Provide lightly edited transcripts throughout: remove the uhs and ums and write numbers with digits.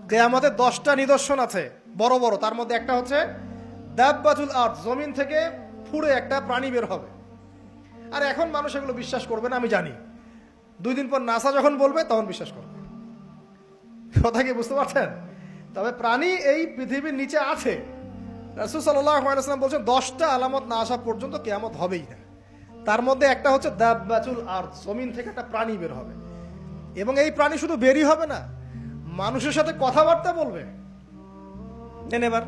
কিয়ামতের 10টা নিদর্শন আছে বড় বড়, তার মধ্যে একটা হচ্ছে দাব্বাতুল আরদ, জমিন থেকে ফুঁড়ে একটা প্রাণী বের হবে। আর এখন মানুষ এগুলো বিশ্বাস করবে না আমি জানি, 2 দিন পর নাসা যখন বলবে তখন বিশ্বাস করবে। কথা কি বুঝতে পারছেন? তবে প্রাণী এই পৃথিবীর নিচে আছে। রাসূল সাল্লাল্লাহু আলাইহি ওয়াসাল্লাম বলছেন 10টা আলামত না আসা পর্যন্ত কিয়ামত হবেই না। তার মধ্যে একটা হচ্ছে দাব্বাতুল আরদ, জমিন থেকে একটা প্রাণী বের হবে, এবং এই প্রাণী শুধু বেরই হবে না, মানুষের সাথে কথাবার্তা বলবে। এবার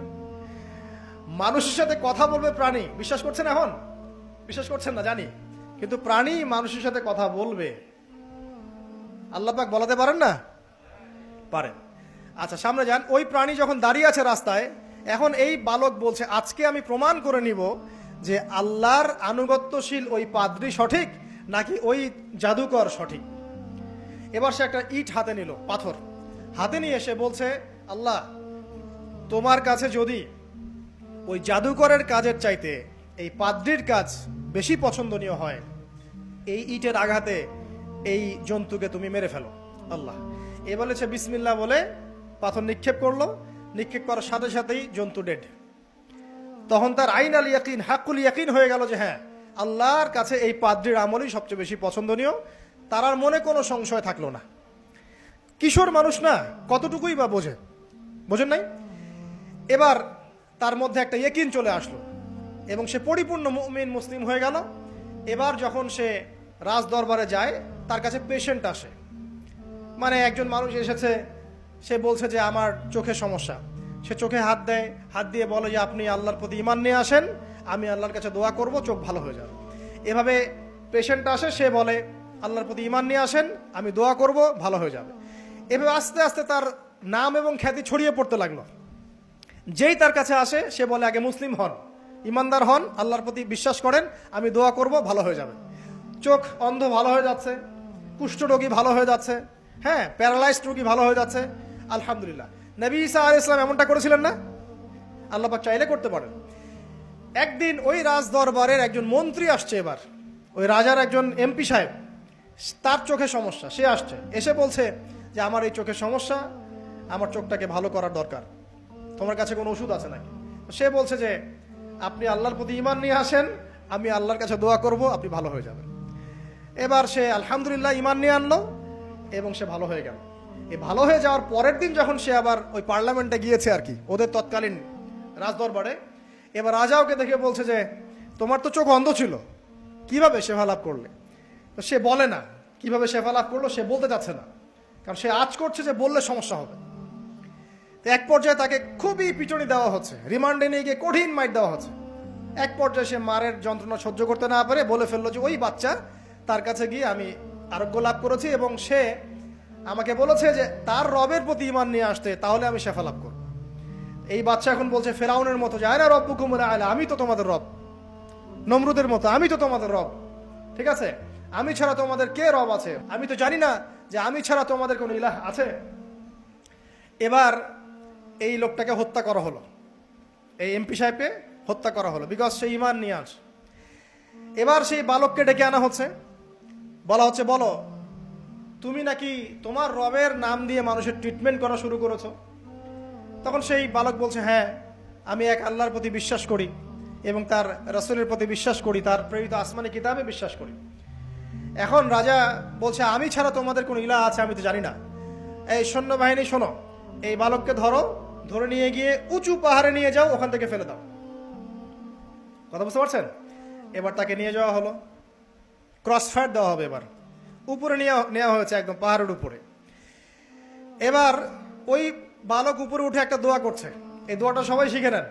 মানুষের সাথে কথা বলবে প্রাণী। বিশ্বাস করছেন? এখন বিশ্বাস করছেন না জানি, কিন্তু প্রাণী মানুষের সাথে কথা বলবে। আল্লাহ পাক বলাতে পারেন না? পারেন। আচ্ছা, সামনে যান। ওই প্রাণী যখন দাঁড়িয়ে আছে রাস্তায়, এখন এই বালক বলছে আজকে আমি প্রমাণ করে নিব যে আল্লাহর আনুগত্যশীল ওই পাদ্রী সঠিক নাকি ওই জাদুকর সঠিক। এবার সে একটা ইট হাতে নিল, পাথর হাতে নিয়ে এসে বলছে, আল্লাহ তোমার কাছে যদি ওই জাদুকরের কাজের চাইতে এই পাদ্রীর কাজ বেশি পছন্দনীয় হয়, এই ইটের আঘাতে এই জন্তুকে তুমি মেরে ফেলো আল্লাহ। এ বলেছে বিসমিল্লাহ বলে পাথর নিক্ষেপ করলো, নিক্ষেপ করার সাথে সাথেই জন্তু ডেড। তখন তার আইন আল ইয়াকিন, হাক্কুল ইয়াকিন হয়ে গেল যে হ্যাঁ, আল্লাহর কাছে এই পাদ্রীর আমলই সবচেয়ে বেশি পছন্দনীয়। তার আর মনে কোনো সংশয় থাকলো না। কিশোর মানুষ না, কতটুকুই বা বোঝেন নাই? এবার তার মধ্যে একটা ইয়াকিন চলে আসলো এবং সে পরিপূর্ণ মুমিন মুসলিম হয়ে গেল। এবার যখন সে রাজ দরবারে যায়, তার কাছে পেশেন্ট আসে, মানে একজন মানুষ এসেছে, সে বলছে যে আমার চোখে সমস্যা। সে চোখে হাত দেয়, হাত দিয়ে বলে যে আপনি আল্লাহর প্রতি ঈমান নিয়ে আসেন, আমি আল্লাহর কাছে দোয়া করব, চোখ ভালো হয়ে যাবে। এভাবে পেশেন্ট আসে, সে বলে আল্লাহর প্রতি ঈমান নিয়ে আসেন, আমি দোয়া করব, ভালো হয়ে যাবে। এভাবে আস্তে আস্তে তার নাম এবং খ্যাতি ছড়িয়ে পড়তে লাগলো। যেই তার কাছে আসে সে বলে আগে মুসলিম হন, ইমানদার হন, আল্লাহর প্রতি বিশ্বাস করেন, আমি দোয়া করব, ভালো হয়ে যাবে। চোখ অন্ধ ভালো হয়ে যাচ্ছে, কুষ্ঠরোগী ভালো হয়ে যাচ্ছে, হ্যাঁ, প্যারালাইজড রোগী ভালো হয়ে যাচ্ছে, আলহামদুলিল্লাহ। নবী ঈসা আলাইহিস সালাম এমনটা করেছিলেন না? আল্লাহ পাক চাইলে করতে পারেন। একদিন ওই রাজ দরবারের একজন মন্ত্রী আসছে, এবার ওই রাজার একজন এমপি সাহেব, তার চোখে সমস্যা, সে আসছে, এসে বলছে যে আমার এই চোখের সমস্যা, আমার চোখটাকে ভালো করার দরকার, তোমার কাছে কোনো ওষুধ আছে নাকি? সে বলছে যে আপনি আল্লাহর প্রতি ঈমান নিয়ে আসেন, আমি আল্লাহর কাছে দোয়া করব, আপনি ভালো হয়ে যাবেন। এবার সে আলহামদুলিল্লাহ ঈমান নিয়ে আনলো এবং সে ভালো হয়ে গেল। এই ভালো হয়ে যাওয়ার পরের দিন যখন সে আবার ওই পার্লামেন্টে গিয়েছে আর কি, ওদের তৎকালীন রাজদরবারে, এবার রাজা ওকে দেখে বলছে যে তোমার তো চোখ অন্ধ ছিল, কিভাবে শেফা লাভ করলে? তো সে বলে না কিভাবে শেফা লাভ করলো, সে বলতে চাচ্ছে না, কারণ সে আজ করছে যে বললে সমস্যা হবে। তো এক পর্যায়ে তাকে খুবই পিটুনি দেওয়া হচ্ছে, রিমান্ডে নিয়ে গিয়ে কঠিন মাইট দেওয়া হচ্ছে। এক পর্যায়ে সে মারের যন্ত্রণা সহ্য করতে না পারে বলে ফেললো যে ওই বাচ্চা, তার কাছে গিয়ে আমি আরোগ্য লাভ করেছি এবং সে আমাকে বলেছে যে তার রবের প্রতি ঈমান নিয়ে আসতে, তাহলে আমি শেফা লাভ করব। এই বাচ্চা এখন বলছে ফেরাউনের মতো যে আয়না রব্বুকুমুল আ'লা, আমি তো তোমাদের রব। নমরুদের মতো আমি তো তোমাদের রব, ঠিক আছে, আমি ছাড়া তোমাদের কে রব আছে? আমি তো জানি না যে আমি ছাড়া তোমাদের কোনো ইলাহ আছে। এবার এই লোকটাকে হত্যা করা হলো, এই এমপি সাহেবকে হত্যা করা হলো, বিকজ সে ঈমান নিয়ে আস। এবার সেই বালককে ডেকে আনা হচ্ছে, বলা হচ্ছে বলো তুমি নাকি তোমার রবের নাম দিয়ে মানুষের ট্রিটমেন্ট করা শুরু করেছো? তখন সেই বালক বলছে হ্যাঁ, আমি এক আল্লাহর প্রতি বিশ্বাস করি এবং তার রাসূলের প্রতি বিশ্বাস করি, তার প্রেরিত আসমানি কিতাবে বিশ্বাস করি। এখন রাজা বলছে আমি ছাড়া তোমাদের কোন ইলাহ আছে আমি তো জানি না। এই সৈন্যবাহিনী শোনো, এই বালককে ধরো, ধরে নিয়ে গিয়ে উঁচু পাহাড়ে নিয়ে যাও, ওখান থেকে ফেলে দাও। কথা বুঝতে পারছেন? এবার তাকে নিয়ে যাওয়া হলো, ক্রস ফায়ার দেওয়া হবে, এবার উপরে নেওয়া হয়েছে, একদম পাহাড়ের উপরে। এবার ওই বালক উপরে উঠে একটা দোয়া করছে, এই দোয়াটা সবাই শিখে নেন।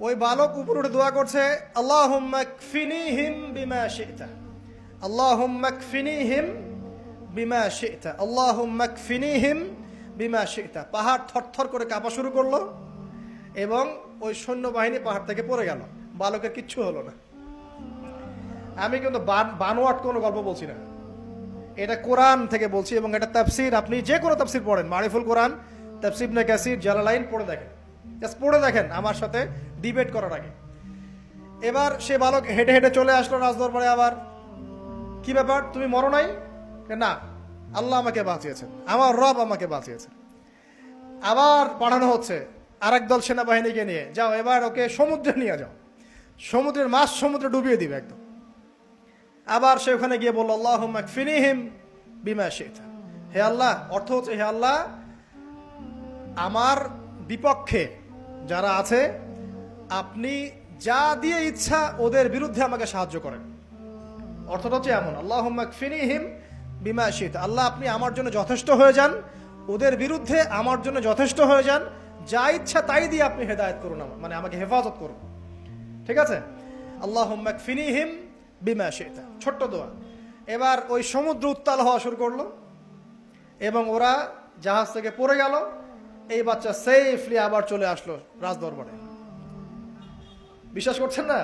ওই বালক উপরে উঠে দোয়া করছে আল্লাহুম্মা কফিনিহিম বিমা শি'তা, আল্লাহুম্মা কফিনিহিম বিমা শি'তা, আল্লাহুম্মা কফিনিহিম বিমা শি'তা। পাহাড় থরথর করে কাঁপা শুরু করলো এবং ওই সৈন্যবাহিনী পাহাড় থেকে পড়ে গেল, বালকের কিচ্ছু হলো না। আমি কিন্তু বানোয়াট কোনো গল্প বলছি না, এটা কোরআন থেকে বলছি এবং এটা তাফসীর। আপনি যে কোনো তাফসীর পড়েন, মারিফুল কোরআন, তাফসীর ইবনে কাসির, জালালাইন পড়ে দেখেন, জাস্ট পড়ে দেখেন আমার সাথে ডিবেট করার আগে। এবার সে বালক হেঁটে হেঁটে চলে আসলো রাজদরবারে। আবার কি ব্যাপার, তুমি মরো নাই? না, আল্লাহ আমাকে বাঁচিয়েছেন, আমার রব আমাকে বাঁচিয়েছেন। আবার পাঠানো হচ্ছে আরেক দল সেনাবাহিনীকে নিয়ে, যাও এবার ওকে সমুদ্রে নিয়ে যাও, সমুদ্রের মাছ সমুদ্রে ডুবিয়ে দিবে একদম। আবার সে ওখানে গিয়ে বলল আল্লাহুম্মা কফিনিহিম বিমা শি'তা, হে আল্লাহ, অর্থ হচ্ছে হে আল্লাহ আমার বিপক্ষে যারা আছে আপনি যা দিয়ে ইচ্ছা ওদের বিরুদ্ধে আমাকে সাহায্য করেন। অর্থটা হচ্ছে এমন, আল্লাহুম্মা কফিনিহিম বিমা শি'তা, আল্লাহ আপনি আমার জন্য যথেষ্ট হয়ে যান, ওদের বিরুদ্ধে আমার জন্য যথেষ্ট হয়ে যান, যা ইচ্ছা তাই দিয়ে আপনি হেদায়েত করুন, মানে আমাকে হেফাজত করুন। ঠিক আছে, আল্লাহুম্মা কফিনিহিম বিমা শি'তা, ছোট্ট দোয়া। এবার ওই সমুদ্র উত্তাল হওয়া শুরু করলো এবং ওরা জাহাজ থেকে পড়ে গেল। এই বাচ্চা সেফলি আবার চলে আসলো রাজদরবারে। বিশ্বাস করছেন না?